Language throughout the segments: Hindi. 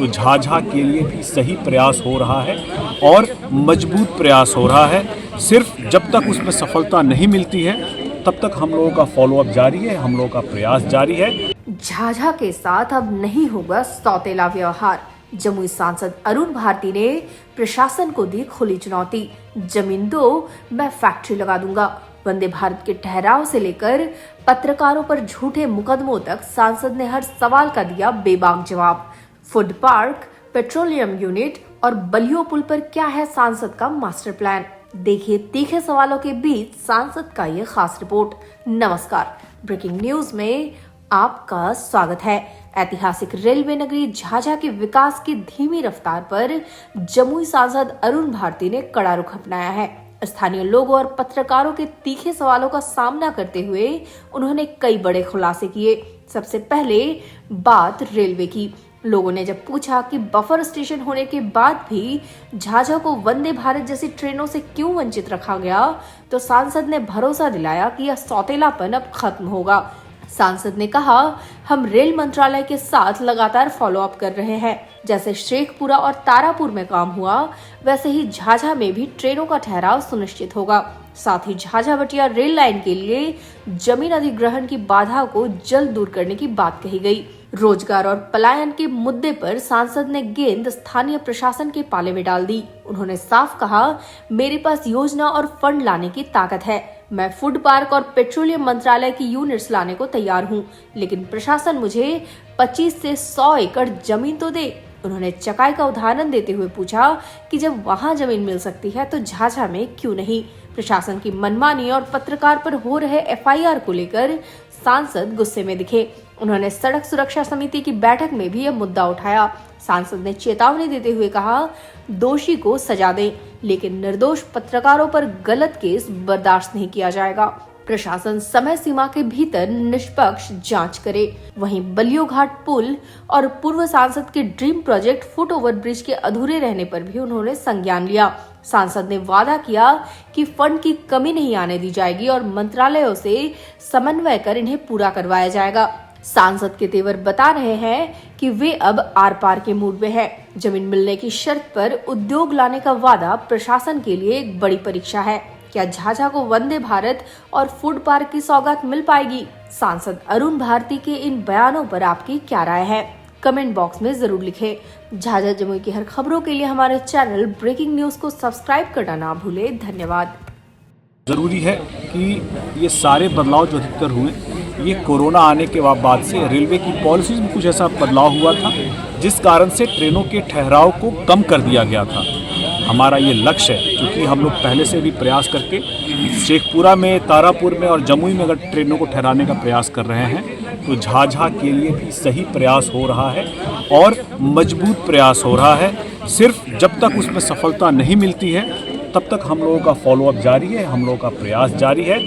तो झाझा के लिए भी सही प्रयास हो रहा है और मजबूत प्रयास हो रहा है। सिर्फ जब तक उसमें सफलता नहीं मिलती है तब तक हम लोगों का फॉलोअप जारी है, हम लोगों का प्रयास जारी है। झाझा के साथ अब नहीं होगा सौतेला व्यवहार। जमुई सांसद अरुण भारती ने प्रशासन को दी खुली चुनौती। जमीन दो, मैं फैक्ट्री लगा दूंगा। वंदे भारत के ठहराव से लेकर पत्रकारों पर झूठे मुकदमों तक सांसद ने हर सवाल का दिया बेबाक जवाब। फूड पार्क, पेट्रोलियम यूनिट और बलियो पुल पर क्या है सांसद का मास्टर प्लान? देखिए तीखे सवालों के बीच सांसद का ये खास रिपोर्ट। नमस्कार, ब्रेकिंग न्यूज में आपका स्वागत है। ऐतिहासिक रेलवे नगरी झाझा के विकास की धीमी रफ्तार पर जमुई सांसद अरुण भारती ने कड़ा रुख अपनाया है। स्थानीय लोगों और पत्रकारों के तीखे सवालों का सामना करते हुए उन्होंने कई बड़े खुलासे किए। सबसे पहले बात रेलवे की। लोगों ने जब पूछा कि बफर स्टेशन होने के बाद भी झाझा को वंदे भारत जैसी ट्रेनों से क्यों वंचित रखा गया, तो सांसद ने भरोसा दिलाया कि यह सौतेलापन अब खत्म होगा। सांसद ने कहा, हम रेल मंत्रालय के साथ लगातार फॉलोअप कर रहे हैं। जैसे शेखपुरा और तारापुर में काम हुआ, वैसे ही झाझा में भी ट्रेनों का ठहराव सुनिश्चित होगा। साथ ही झाझा बटिया रेल लाइन के लिए जमीन अधिग्रहण की बाधा को जल्द दूर करने की बात कही गई। रोजगार और पलायन के मुद्दे पर सांसद ने गेंद स्थानीय प्रशासन के पाले में डाल दी। उन्होंने साफ कहा, मेरे पास योजना और फंड लाने की ताकत है। मैं फूड पार्क और पेट्रोलियम मंत्रालय की यूनिट्स लाने को तैयार हूँ, लेकिन प्रशासन मुझे 25 से 100 एकड़ जमीन तो दे। उन्होंने चकाई का उदाहरण देते हुए पूछा कि जब वहां जमीन मिल सकती है तो झाझा में क्यों नहीं। प्रशासन की मनमानी और पत्रकार पर हो रहे एफआईआर को लेकर सांसद गुस्से में दिखे। उन्होंने सड़क सुरक्षा समिति की बैठक में भी यह मुद्दा उठाया। सांसद ने चेतावनी देते हुए कहा, दोषी को सजा दें, लेकिन निर्दोष पत्रकारों पर गलत केस बर्दाश्त नहीं किया जाएगा। प्रशासन समय सीमा के भीतर निष्पक्ष जांच करे। वहीं बलियो घाट पुल और पूर्व सांसद के dream project foot over bridge के अधूरे रहने पर भी उन्होंने संज्ञान लिया। सांसद ने वादा किया कि फंड की कमी नहीं आने दी जाएगी और मंत्रालयों से समन्वय कर इन्हें पूरा करवाया जाएगा। सांसद के तेवर बता रहे हैं कि वे अब आर पार के मूड में है। जमीन मिलने की शर्त पर उद्योग लाने का वादा प्रशासन के लिए एक बड़ी परीक्षा है। क्या झाझा को वंदे भारत और फूड पार्क की सौगात मिल पाएगी? सांसद अरुण भारती के इन बयानों पर आपकी क्या राय है? कमेंट बॉक्स में जरूर लिखें। झाझा जमुई की हर खबरों के लिए हमारे चैनल ब्रेकिंग न्यूज को सब्सक्राइब करना ना भूलें। धन्यवाद। ज़रूरी है कि ये सारे बदलाव जो अधिकतर हुए, ये कोरोना आने के बाद से रेलवे की पॉलिसीज में कुछ ऐसा बदलाव हुआ था जिस कारण से ट्रेनों के ठहराव को कम कर दिया गया था। हमारा ये लक्ष्य है, क्योंकि हम लोग पहले से भी प्रयास करके शेखपुरा में, तारापुर में और जमुई में अगर ट्रेनों को ठहराने का प्रयास कर रहे हैं, तो झाझा के लिए भी सही प्रयास हो रहा है और मजबूत प्रयास हो रहा है। सिर्फ जब तक उसमें सफलता नहीं मिलती है तब तक हम लोगों का फॉलोअप जारी है, हम लोगों का प्रयास जारी है।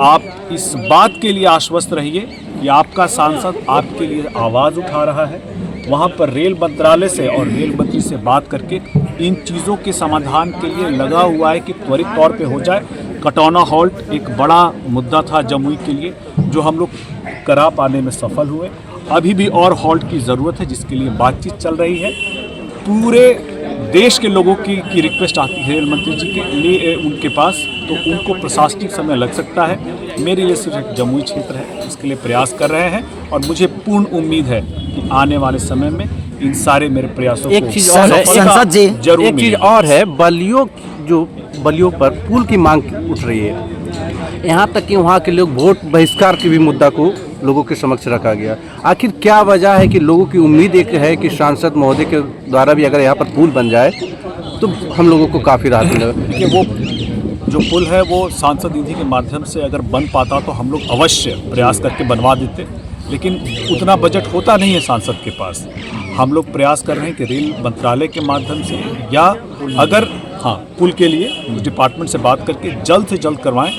आप इस बात के लिए आश्वस्त रहिए कि आपका सांसद आपके लिए आवाज़ उठा रहा है। वहाँ पर रेल मंत्रालय से और रेल मंत्री से बात करके इन चीज़ों के समाधान के लिए लगा हुआ है कि त्वरित तौर पे हो जाए। कटौना हॉल्ट एक बड़ा मुद्दा था जमुई के लिए, जो हम लोग करा पाने में सफल हुए। अभी भी और हॉल्ट की ज़रूरत है, जिसके लिए बातचीत चल रही है। पूरे देश के लोगों की रिक्वेस्ट आती है रेल मंत्री जी के लिए उनके पास, तो उनको प्रशासनिक समय लग सकता है। मेरे लिए सिर्फ एक जमुई क्षेत्र है, उसके लिए प्रयास कर रहे हैं और मुझे पूर्ण उम्मीद है कि आने वाले समय में इन सारे मेरे प्रयासों एक चीज और है संसद जी, एक चीज और है, बलियो पर पुल की मांग उठ रही है। यहाँ तक कि वहाँ के लोग वोट बहिष्कार की भी मुद्दा को लोगों के समक्ष रखा गया। आखिर क्या वजह है कि लोगों की उम्मीद एक है कि सांसद महोदय के द्वारा भी अगर यहाँ पर पुल बन जाए तो हम लोगों को काफ़ी राहत मिलेगा। कि वो जो पुल है वो सांसद निधि के माध्यम से अगर बन पाता तो हम लोग अवश्य प्रयास करके बनवा देते, लेकिन उतना बजट होता नहीं है सांसद के पास। हम लोग प्रयास कर रहे हैं कि रेल मंत्रालय के माध्यम से या अगर पुल के लिए डिपार्टमेंट से बात करके जल्द से जल्द करवाएं।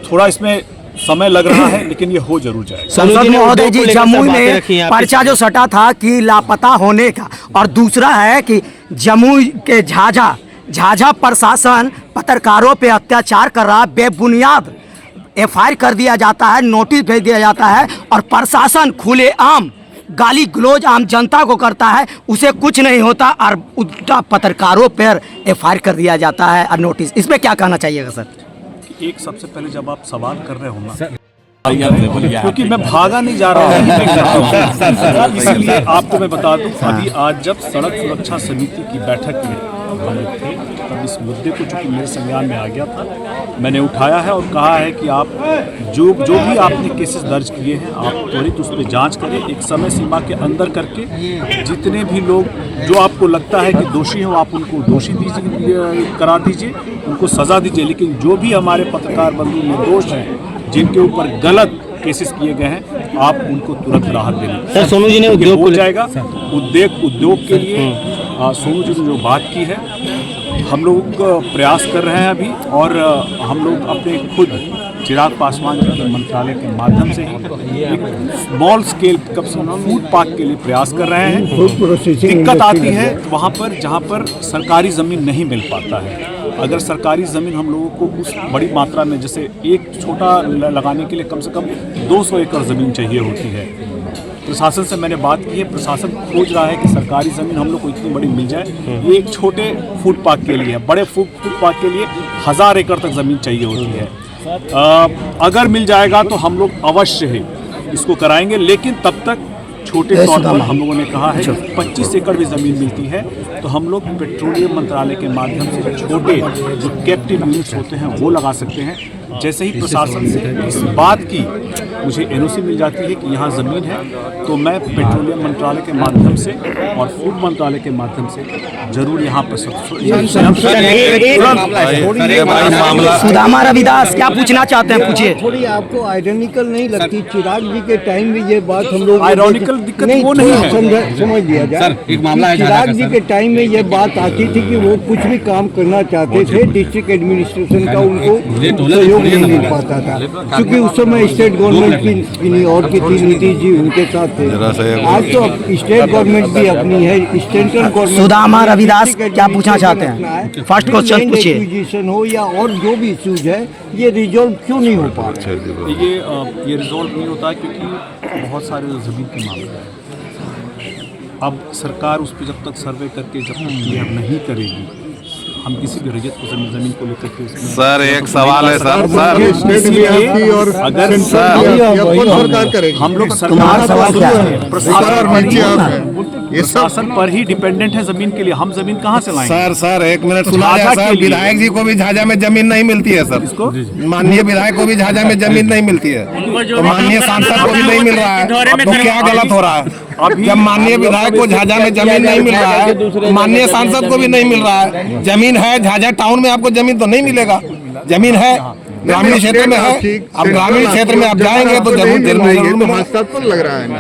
थोड़ा इसमें समय लग रहा है, लेकिन ये हो जरूर जाएगा। संसद महोदय जी, जमुई में पर्चा जो सटा था कि लापता होने का, और दूसरा है कि जमुई के झाझा प्रशासन पत्रकारों पे अत्याचार कर रहा, बेबुनियाद एफआईआर कर दिया जाता है, नोटिस भेज दिया जाता है और प्रशासन खुलेआम गाली गलौज आम जनता को करता है उसे कुछ नहीं होता और उल्टा पत्रकारों पर एफआईआर कर दिया जाता है और नोटिस। इस पर क्या कहना चाहिएगा सर? एक सबसे पहले जब आप सवाल कर रहे हो ना, क्योंकि मैं भागा नहीं जा रहा हूँ, इसलिए आपको मैं बता दूं, अभी आज जब सड़क सुरक्षा समिति की बैठक में हम लोग थे तब इस मुद्दे को चूंकि मेरे संज्ञान में आ गया था, मैंने उठाया है और कहा है कि आप जो भी आपने केसेस दर्ज किए हैं आप त्वरित उस पर जांच करें, एक समय सीमा के अंदर करके जितने भी लोग जो आपको लगता है कि दोषी हो आप उनको दोषी करा दीजिए, उनको सज़ा दीजिए, लेकिन जो भी हमारे पत्रकार बंधु निर्दोष हैं जिनके ऊपर गलत केसेस किए गए हैं आप उनको तुरंत राहत देना। सर सोनू जी ने उद्योग हो जाएगा उद्योग के लिए सोनू जी ने जो बात की है हम लोग प्रयास कर रहे हैं अभी, और हम लोग अपने खुद चिराग पासवान जी के मंत्रालय के माध्यम से ही एक स्मॉल स्केल फूड पार्क के लिए प्रयास कर रहे हैं। दिक्कत आती है वहाँ पर जहाँ पर सरकारी ज़मीन नहीं मिल पाता है। अगर सरकारी ज़मीन हम लोगों को उस बड़ी मात्रा में, जैसे एक छोटा लगाने के लिए कम से कम 200 एकड़ ज़मीन चाहिए होती है, प्रशासन से मैंने बात की है, प्रशासन खोज रहा है कि सरकारी ज़मीन हम लोग को इतनी बड़ी मिल जाए। ये एक छोटे फूड पार्क के लिए, बड़े फूड पार्क के लिए 1000 एकड़ तक ज़मीन चाहिए होती है। अगर मिल जाएगा तो हम लोग अवश्य ही इसको कराएंगे, लेकिन तब तक छोटे तौर पर हम लोगों ने कहा है कि 25 एकड़ भी ज़मीन मिलती है तो हम लोग पेट्रोलियम मंत्रालय के माध्यम से छोटे जो कैप्टिव यूनिट्स होते हैं वो लगा सकते हैं। जैसे ही प्रशासन से इस बात की मुझे एनओसी मिल जाती है कि यहाँ ज़मीन है तो मैं पेट्रोलियम मंत्रालय के माध्यम से और फूड मंत्रालय के माध्यम से जरूर यहाँ पर सुदामा रविदास क्या पूछना चाहते हैं, पूछिए। थोड़ी आपको आयरनिकल नहीं लगती? चिराग जी के टाइम में ये बात हम लोग आयरनिकल दिक्कत वो नहीं है, समझ लिया जाए। चिराग जी के टाइम में ये बात आती थी कि वो कुछ भी काम करना चाहते थे डिस्ट्रिक्ट एडमिनिस्ट्रेशन का उनको सहयोग नहीं मिल पाता था, क्योंकि उस समय स्टेट गवर्नमेंट की और की थी, नीतीश जी उनके साथ थे। आज तो स्टेट गवर्नमेंट भी अपनी है, सेंट्रल गवर्नमेंट। सुदामा रविदास क्या पूछना चाहते हैं? फर्स्ट क्वेश्चन पूछिए। एक्विजिशन हो या और जो भी इश्यूज है ये रिजॉल्व क्यों नहीं हो पा रहा? ये रिजॉल्व नहीं होता क्योंकि बहुत सारे ज़मीन के मामले हैं। अब सरकार उस पर जब तक सर्वे करके जब तक क्लियर नहीं करेगी, हम किसी भी रजत को ज़मीन को लेकर के सर एक सवाल है सर अगर सरकार करेगी, हम लोग तुम्हारा सवाल क्या है? प्रशासन पर ही डिपेंडेंट है ज़मीन के लिए, हम ज़मीन कहाँ से लाएंगे? सर एक मिनट सुना जाए सर, विधायक जी को भी झाझा में जमीन नहीं मिलती है सर, माननीय विधायक को भी झाझा में जमीन नहीं मिलती है, तो माननीय सांसद को भी नहीं मिल रहा है, तो क्या गलत हो रहा है? जब माननीय विधायक को झाझा में जमीन नहीं मिल रहा है, माननीय सांसद को भी नहीं मिल रहा है, जमीन है झाझा टाउन में, आपको जमीन तो नहीं मिलेगा, जमीन है ग्रामीण क्षेत्र में है, अब ग्रामीण क्षेत्र में आप जाएंगे तो जरूर हास्यास्पद लग रहा है ना?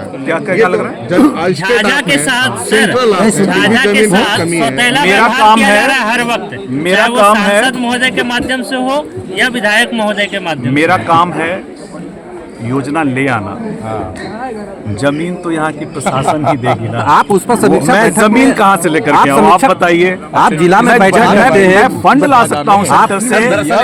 क्या लग रहा है? झाझा के साथ झाझा के साथ सौतेला व्यवहार किया जा रहा है हर वक्त, मेरा काम है सांसद महोदय के माध्यम से हो या विधायक महोदय के माध्यम। मेरा काम है योजना ले आना, जमीन तो यहाँ की प्रशासन ही देगी ना। आप उस पर समीक्षा मैं जमीन कहाँ से लेकर के आऊँ आप बताइए? आप जिला में बैठक करते हैं, फंड ला सकता हूँ सेक्टर से।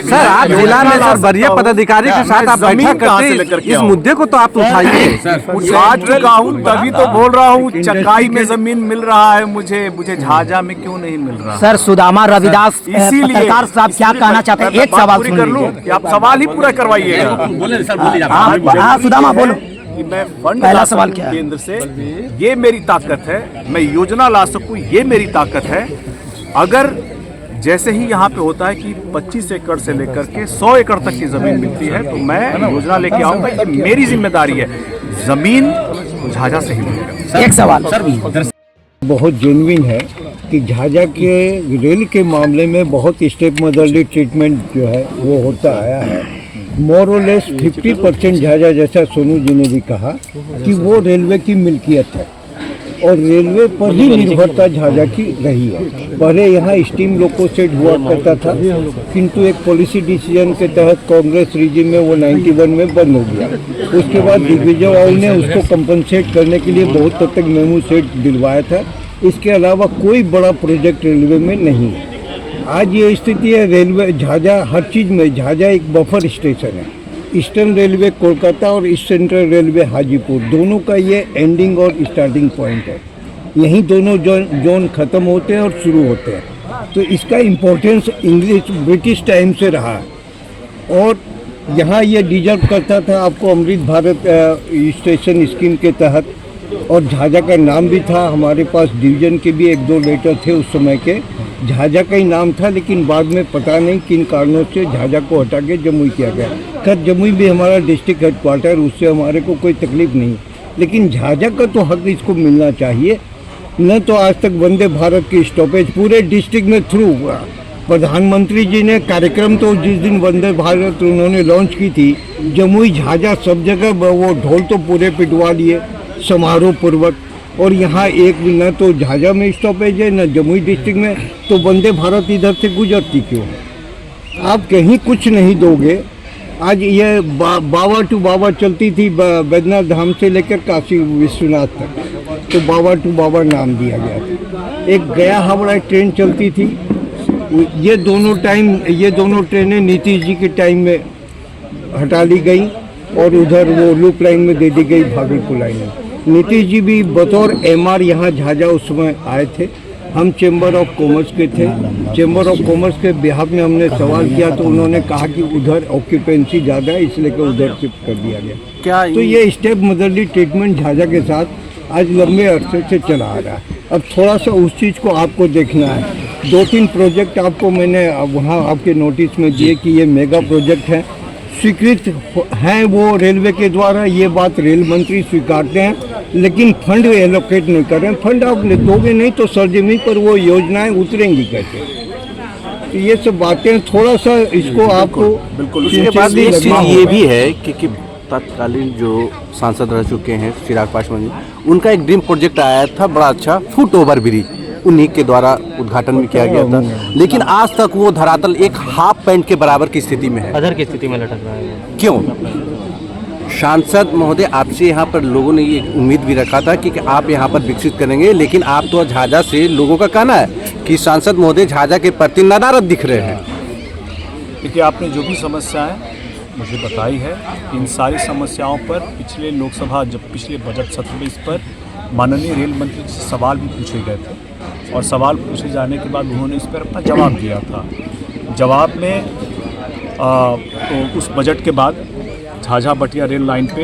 सर आप जिला में सर वरीय पदाधिकारी के साथ आप बैठक करते हैं, इस मुद्दे को तो आप उठाइए। उठा चुका हूँ तभी तो बोल रहा हूँ, चकाई में जमीन मिल रहा है मुझे झाझा में क्यों नहीं मिल रहा? सर सुदामा रविदास इसीलिए पत्रकार साहब क्या कहना चाहते हैं? एक सवाल सुन कर लूँ कि आप सवाल ही पूरा करवाइएगा। हाँ सुदामा बोलो। कि मैं फंड पहला ला सवाल सकूं क्या है? केंद्र से, ये मेरी ताकत है। मैं योजना ला सकूं, ये मेरी ताकत है। अगर जैसे ही यहाँ पे होता है कि 25 एकड़ से लेकर के 100 एकड़ तक की ज़मीन मिलती है तो मैं योजना लेके आऊँगा, ये मेरी जिम्मेदारी है। ज़मीन झाझा से ही मिलेगा। एक सवाल बहुत जेन्युइन है कि झाझा के रेल के मामले में बहुत स्टेप मदरली ट्रीटमेंट जो है वो होता आया है। मोर और लेस 50% झाझा, जैसा सोनू जी ने भी कहा कि वो रेलवे की मिल्कियत है और रेलवे पर ही निर्भरता झाझा की रही है। पहले यहाँ स्टीम लोको सेट हुआ करता था, किंतु एक पॉलिसी डिसीजन के तहत कांग्रेस रिजिम में वो 91 में बंद हो गया। उसके बाद दिग्विजय राव ने उसको कंपनसेट करने के लिए बहुत तक मेमू सेट दिलवाया था। इसके अलावा कोई बड़ा प्रोजेक्ट रेलवे में नहीं है। आज ये स्थिति है, रेलवे झाझा हर चीज़ में, झाझा एक बफर स्टेशन है, ईस्टर्न रेलवे कोलकाता और ईस्ट सेंट्रल रेलवे हाजीपुर, दोनों का ये एंडिंग और स्टार्टिंग पॉइंट है। यहीं दोनों जोन ख़त्म होते हैं और शुरू होते हैं। तो इसका इम्पोर्टेंस इंग्लिश ब्रिटिश टाइम से रहा है और यहाँ ये डिजर्व करता था आपको अमृत भारत स्टेशन स्कीम के तहत। और झाझा का नाम भी था, हमारे पास डिवीज़न के भी 1-2 लेटर थे उस समय के, झाझा का ही नाम था, लेकिन बाद में पता नहीं किन कारणों से झाझा को हटा के जमुई किया गया। खैर जमुई भी हमारा डिस्ट्रिक्ट हेडक्वार्टर, उससे हमारे को कोई तकलीफ नहीं, लेकिन झाझा का तो हक इसको मिलना चाहिए। न तो आज तक वंदे भारत की स्टॉपेज पूरे डिस्ट्रिक्ट में थ्रू हुआ। प्रधानमंत्री जी ने कार्यक्रम तो जिस दिन वंदे भारत उन्होंने लॉन्च की थी, जमुई झाझा सब जगह वो ढोल तो पूरे पिटवा लिए समारोह पूर्वक। और यहाँ एक भी न तो झाझा में स्टॉपेज है न जमुई डिस्ट्रिक्ट में, तो वंदे भारत इधर से गुजरती क्यों है? आप कहीं कुछ नहीं दोगे। आज ये बाबा टू बाबा चलती थी बैद्यनाथ धाम से लेकर काशी विश्वनाथ तक, तो बाबा टू बाबा नाम दिया गया था। एक गया हावड़ा ट्रेन चलती थी, ये दोनों ट्रेनें नीतीश जी के टाइम में हटा ली गई और उधर वो लूप लाइन में दे दी गई भागलपुर लाइन में। नीतीश जी भी बतौर MR यहाँ झाझा उस समय आए थे। हम चेंबर ऑफ कॉमर्स के थे, चेंबर ऑफ कॉमर्स के बिहाफ में हमने सवाल किया तो उन्होंने कहा कि उधर ऑक्यूपेंसी ज़्यादा है, इसलिए कि उधर शिफ्ट कर दिया गया। क्या तो ये स्टेप मदरली ट्रीटमेंट झाझा के साथ आज लंबे अरसे से चला आ रहा है। अब थोड़ा सा उस चीज़ को आपको देखना है। 2-3 प्रोजेक्ट आपको मैंने वहाँ आपके नोटिस में दिए कि ये मेगा प्रोजेक्ट हैं, स्वीकृत हैं वो रेलवे के द्वारा, ये बात रेल मंत्री स्वीकारते हैं, लेकिन फंड एलोकेट नहीं कर रहे हैं। फंड आप दोगे नहीं तो सरजमी पर वो योजनाएं उतरेंगी कैसे? तो ये सब बातें थोड़ा सा इसको आपको बिल्कुल। उसके बाद एक चीज़ ये भी है कि तत्कालीन जो सांसद रह चुके हैं चिराग पासवान जी, उनका एक ड्रीम प्रोजेक्ट आया था बड़ा अच्छा, फुट ओवर ब्रिज, उन्हीं के द्वारा उद्घाटन भी किया गया था, लेकिन आज तक वो धरातल एक हाफ पैंट के बराबर की स्थिति में है, अधर की स्थिति में लटक रहा है। क्यों? सांसद महोदय, आपसे यहाँ पर लोगों ने ये उम्मीद भी रखा था कि आप यहाँ पर विकसित करेंगे, लेकिन आप तो झाझा से लोगों का कहना है कि सांसद महोदय झाझा के प्रति नदारद दिख रहे हैं। देखिए, आपने जो भी समस्याएं मुझे बताई है, इन सारी समस्याओं पर पिछले लोकसभा जब पिछले बजट सत्र में इस पर माननीय रेल मंत्री जी से सवाल भी पूछे गए थे और सवाल पूछे जाने के बाद उन्होंने इस पर अपना जवाब दिया था। जवाब में तो उस बजट के बाद झाझा बटिया रेल लाइन पे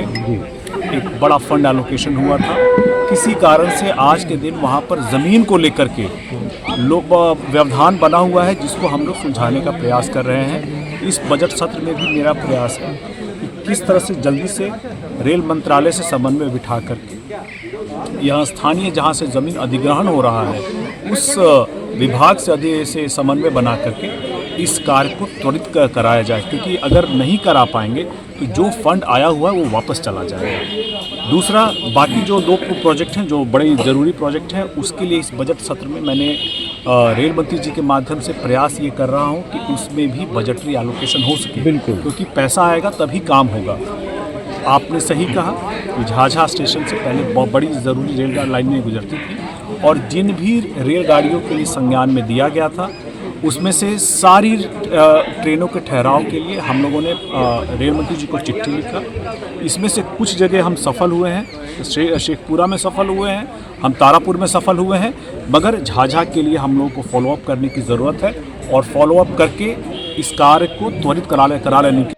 एक बड़ा फंड एलोकेशन हुआ था। किसी कारण से आज के दिन वहाँ पर ज़मीन को लेकर के लोग व्यवधान बना हुआ है, जिसको हम लोग सुलझाने का प्रयास कर रहे हैं। इस बजट सत्र में भी मेरा प्रयास है कि किस तरह से जल्दी से रेल मंत्रालय से समन्वय बिठा करके यहाँ स्थानीय जहाँ से ज़मीन अधिग्रहण हो रहा है उस विभाग से समन्वय बना करके इस कार्य को त्वरित कराया जाए, क्योंकि अगर नहीं करा पाएंगे तो जो फंड आया हुआ है वो वापस चला जाएगा। दूसरा, बाकी जो 2 प्रोजेक्ट हैं जो बड़े ज़रूरी प्रोजेक्ट हैं, उसके लिए इस बजट सत्र में मैंने रेल मंत्री जी के माध्यम से प्रयास ये कर रहा हूँ कि उसमें भी बजटरी एलोकेशन हो सके, बिल्कुल, क्योंकि पैसा आएगा तभी काम होगा। आपने सही कहा कि झाझा स्टेशन से पहले बहुत बड़ी ज़रूरी रेलगाड़ी लाइनें गुजरती थी और जिन भी रेलगाड़ियों के लिए संज्ञान में दिया गया था उसमें से सारी ट्रेनों के ठहराव के लिए हम लोगों ने रेल मंत्री जी को चिट्ठी लिखा। इसमें से कुछ जगह हम सफल हुए हैं, शेखपुरा में सफल हुए हैं, हम तारापुर में सफल हुए हैं, मगर झाझा के लिए हम लोगों को फॉलोअप करने की ज़रूरत है और फॉलोअप करके इस कार्य को त्वरित करा लेने की